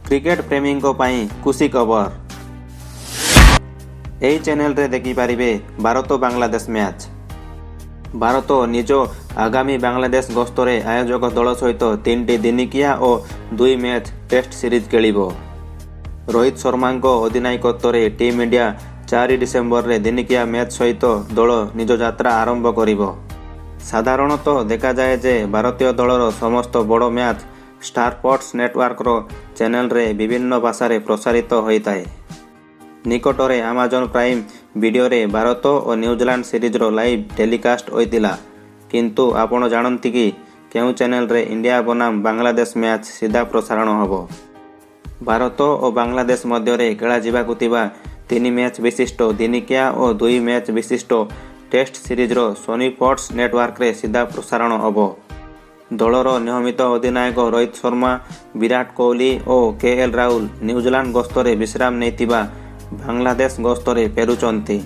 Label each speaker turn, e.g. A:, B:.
A: Cricket प्रेमी खुशी खबर यही चैनल रे देखि पारिबे भारत और बांग्लादेश मैच। भारत निज आगामी बांग्लादेश गस्तरे आयोजक दल सहित 3टी दिनिकिया और 2 मैच टेस्ट सीरीज खेलिबो। रोहित शर्मा अधिनायकत्व टीम इंडिया 4 डिसेम्बर रे दिनिकिया मैच सहित दल निज यात्रा आरंभ करिबो। साधारणतः देखा जाए जे भारतीय दलर समस्त बड़ मैच स्टार स्पोर्ट्स नेटवर्क रो चैनल रे विभिन्न भाषा रे प्रसारित होता है। निकटरे अमेजन प्राइम वीडियो रे भारत और न्यूजीलैंड सीरीज रो लाइव टेलीकास्ट होइतिला। किंतु आपण जानती कि केउ चैनल रे इंडिया बनाम बांग्लादेश मैच सीधा प्रसारण होबो। भारत और बांग्लादेश मध्य रे खेला जिबाकु थिबा 3 मैच विशिष्ट दिनिकिया और 2 मैच विशिष्ट टेस्ट सीरीज रो सोनी स्पोर्ट्स नेटवर्क रे सीधा प्रसारण होबो। दलर नियमित अधिनायक रोहित शर्मा, विराट कोहली और केएल राहुल न्यूजीलैंड गस्तरे विश्राम नैतिबा बांग्लादेश गस्तरे फेरुचंती।